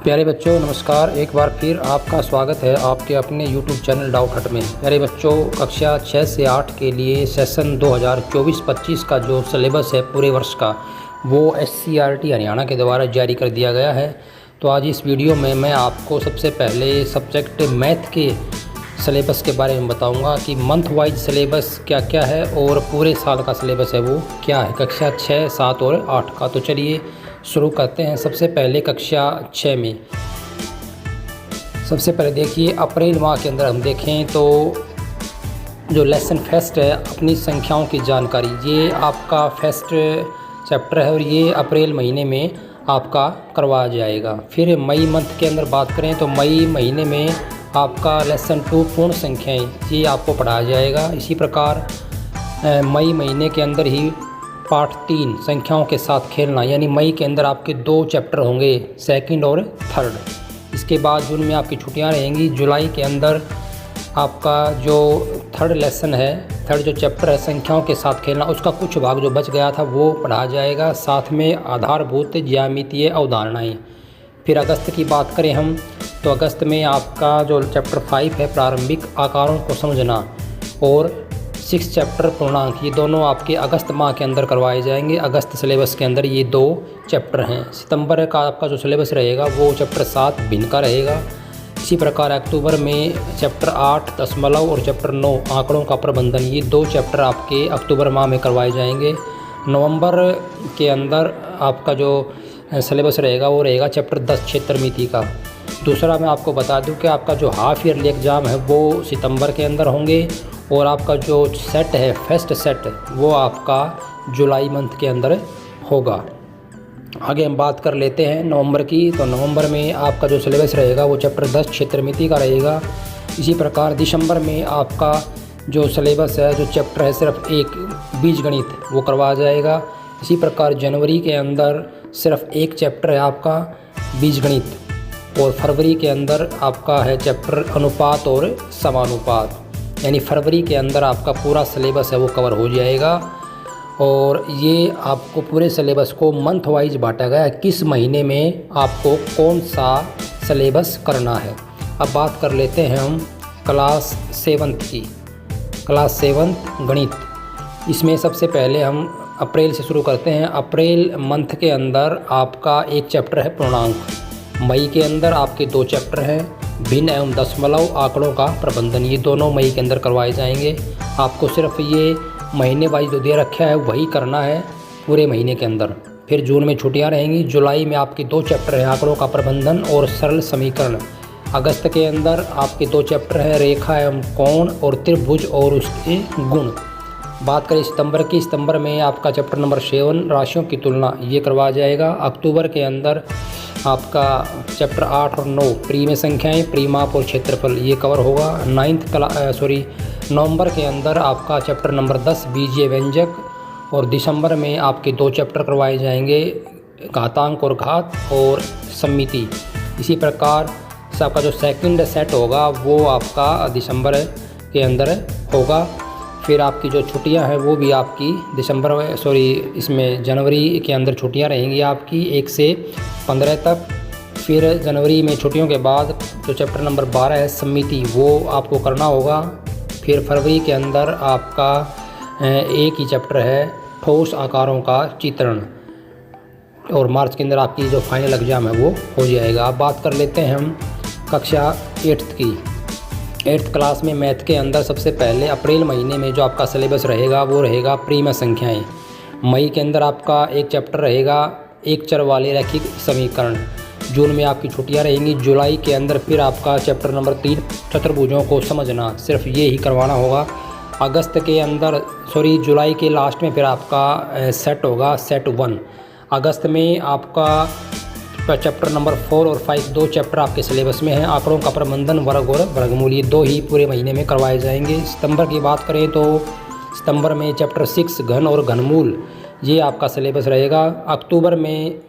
प्यारे बच्चों नमस्कार। एक बार फिर आपका स्वागत है आपके अपने YouTube चैनल डाउट हट में। प्यारे बच्चों, कक्षा 6 से 8 के लिए सेशन 2024-25 का जो सिलेबस है पूरे वर्ष का, वो SCERT हरियाणा के द्वारा जारी कर दिया गया है। तो आज इस वीडियो में मैं आपको सबसे पहले सब्जेक्ट मैथ के सिलेबस के बारे में बताऊंगा कि मंथ वाइज सिलेबस क्या क्या है और पूरे साल का सिलेबस है वो क्या है, कक्षा 6, 7 और 8 का। तो चलिए शुरू करते हैं। सबसे पहले कक्षा 6 में सबसे पहले देखिए, अप्रैल माह के अंदर हम देखें तो जो लेसन फर्स्ट है अपनी संख्याओं की जानकारी, ये आपका फर्स्ट चैप्टर है और ये अप्रैल महीने में आपका करवाया जाएगा। फिर मई मंथ के अंदर बात करें तो मई महीने में आपका लेसन 2 पूर्ण संख्याएं, ये आपको पढ़ाया जाएगा। इसी प्रकार मई महीने के अंदर ही पार्ट 3 संख्याओं के साथ खेलना, यानी मई के अंदर आपके 2 चैप्टर होंगे, सेकंड और थर्ड। इसके बाद जून में आपकी छुट्टियां रहेंगी। जुलाई के अंदर आपका जो थर्ड लेसन है, थर्ड जो चैप्टर है संख्याओं के साथ खेलना, उसका कुछ भाग जो बच गया था वो पढ़ाया जाएगा, साथ में आधारभूत ज्यामितीय अवधारणाएँ। फिर अगस्त की बात करें हम तो अगस्त में आपका जो चैप्टर 5 है प्रारंभिक आकारों को समझना और 6 चैप्टर पूर्णांक, ये दोनों आपके अगस्त माह के अंदर करवाए जाएंगे। अगस्त सिलेबस के अंदर ये 2 चैप्टर हैं। सितंबर का आपका जो सिलेबस रहेगा वो चैप्टर 7 भिन्न का रहेगा। इसी प्रकार अक्टूबर में चैप्टर 8 दशमलव और चैप्टर 9 आंकड़ों का प्रबंधन, ये 2 चैप्टर आपके अक्टूबर माह में करवाए जाएंगे। नवंबर के अंदर आपका जो सिलेबस रहेगा वो रहेगा चैप्टर 10 क्षेत्र मिति का। दूसरा मैं आपको बता दूं कि आपका जो हाफ ईयरली एग्ज़ाम है वो सितंबर के अंदर होंगे और आपका जो सेट है फर्स्ट सेट वो आपका जुलाई मंथ के अंदर होगा। आगे हम बात कर लेते हैं नवंबर की। तो नवंबर में आपका जो सिलेबस रहेगा वो चैप्टर 10 क्षेत्र मिति का रहेगा। इसी प्रकार दिसंबर में आपका जो सिलेबस है, जो चैप्टर है सिर्फ एक बीजगणित, वो करवाया जाएगा। इसी प्रकार जनवरी के अंदर सिर्फ एक चैप्टर है आपका बीजगणित और फरवरी के अंदर आपका है चैप्टर अनुपात और समानुपात, यानी फरवरी के अंदर आपका पूरा सिलेबस है वो कवर हो जाएगा। और ये आपको पूरे सिलेबस को मंथ वाइज बांटा गया है, किस महीने में आपको कौन सा सिलेबस करना है। अब बात कर लेते हैं हम क्लास 7 की। क्लास 7 गणित, इसमें सबसे पहले हम अप्रैल से शुरू करते हैं। अप्रैल मंथ के अंदर आपका एक चैप्टर है पूर्णांक। मई के अंदर आपके 2 चैप्टर हैं, भिन्न एवं दशमलव आंकड़ों का प्रबंधन, ये दोनों मई के अंदर करवाए जाएंगे। आपको सिर्फ ये महीने वाइज जो दे रखा है वही करना है पूरे महीने के अंदर। फिर जून में छुट्टियां रहेंगी। जुलाई में आपके 2 चैप्टर हैं, आंकड़ों का प्रबंधन और सरल समीकरण। अगस्त के अंदर आपके 2 चैप्टर हैं, रेखा एवं कोण और त्रिभुज और उसके गुण। बात करें सितंबर की, सितंबर में आपका चैप्टर नंबर 7 राशियों की तुलना, ये करवाया जाएगा। अक्टूबर के अंदर आपका चैप्टर 8 और 9 प्रीमेय संख्याएं, परिमाप और क्षेत्रफल, ये कवर होगा। नवंबर के अंदर आपका चैप्टर नंबर 10 बीजीय व्यंजक और दिसंबर में आपके 2 चैप्टर करवाए जाएंगे, घातांक और घात और सममिति। इसी प्रकार से आपका जो सेकंड सेट होगा वो आपका दिसंबर के अंदर होगा। फिर आपकी जो छुट्टियां हैं वो भी आपकी इसमें जनवरी के अंदर छुट्टियां रहेंगी आपकी 1 से 15 तक। फिर जनवरी में छुट्टियों के बाद जो चैप्टर नंबर 12 है सममिति, वो आपको करना होगा। फिर फरवरी के अंदर आपका एक ही चैप्टर है ठोस आकारों का चित्रण और मार्च के अंदर आपकी जो फाइनल एग्ज़ाम है वो हो जाएगा। अब बात कर लेते हैं हम कक्षा 8 की। 8th क्लास में मैथ के अंदर सबसे पहले अप्रैल महीने में जो आपका सिलेबस रहेगा वो रहेगा प्रीमेय संख्याएं। मई के अंदर आपका एक चैप्टर रहेगा एक चर वाले रैखिक समीकरण। जून में आपकी छुट्टियां रहेंगी। जुलाई के अंदर फिर आपका चैप्टर नंबर 3 चतुर्भुजों को समझना, सिर्फ ये ही करवाना होगा। अगस्त के अंदर जुलाई के लास्ट में फिर आपका सेट होगा, सेट 1। अगस्त में आपका चैप्टर नंबर 4 और 5 2 चैप्टर आपके सिलेबस में हैं। आंकड़ों का प्रबंधन, वर्ग और वर्गमूल, ये 2 ही पूरे महीने में करवाए जाएंगे। सितंबर की बात करें तो सितंबर में चैप्टर 6 घन और घनमूल, ये आपका सिलेबस रहेगा। अक्टूबर में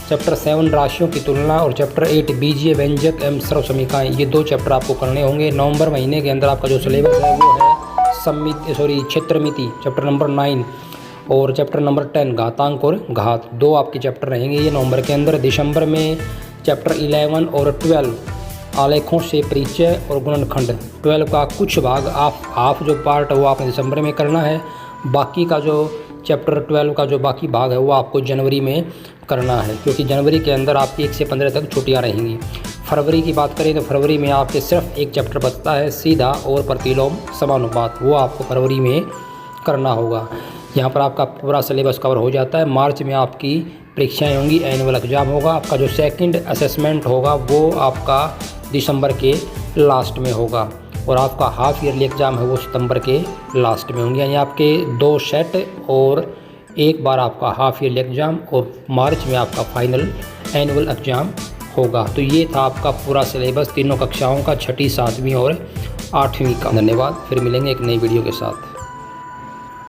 चैप्टर 7 राशियों की तुलना और चैप्टर 8 बीजीय व्यंजक एवं सर्व समीकरण, ये 2 चैप्टर आपको करने होंगे। नवंबर महीने के अंदर आपका जो सिलेबस है वो है क्षेत्र मिति, चैप्टर नंबर 9 और चैप्टर नंबर 10 घातांक और घात, 2 आपके चैप्टर रहेंगे ये नवंबर के अंदर। दिसंबर में चैप्टर 11 और 12 आलेखों से परिचय और गुणनखंड, 12 का कुछ भाग आप जो पार्ट है वो आपने दिसंबर में करना है। बाकी का जो चैप्टर 12 का जो बाकी भाग है वो आपको जनवरी में करना है, क्योंकि जनवरी के अंदर आपकी 1 से 15 तक छुट्टियां रहेंगी। फरवरी की बात करें तो फरवरी में आपके सिर्फ एक चैप्टर बचता है, सीधा और प्रतिलोम समानुपात, वो आपको फरवरी में करना होगा। यहाँ पर आपका पूरा सिलेबस कवर हो जाता है। मार्च में आपकी परीक्षाएं होंगी, एनुअल एग्ज़ाम होगा। आपका जो सेकंड असेसमेंट होगा वो आपका दिसंबर के लास्ट में होगा, और आपका हाफ ईयरली एग्ज़ाम है वो सितंबर के लास्ट में होंगे। यानी आपके 2 सेट और एक बार आपका हाफ ईयरली एग्ज़ाम, और मार्च में आपका फाइनल एनुअल एग्ज़ाम होगा। तो ये था आपका पूरा सिलेबस तीनों कक्षाओं का, 6ठी, 7वीं और 8वीं का। धन्यवाद, फिर मिलेंगे एक नई वीडियो के साथ।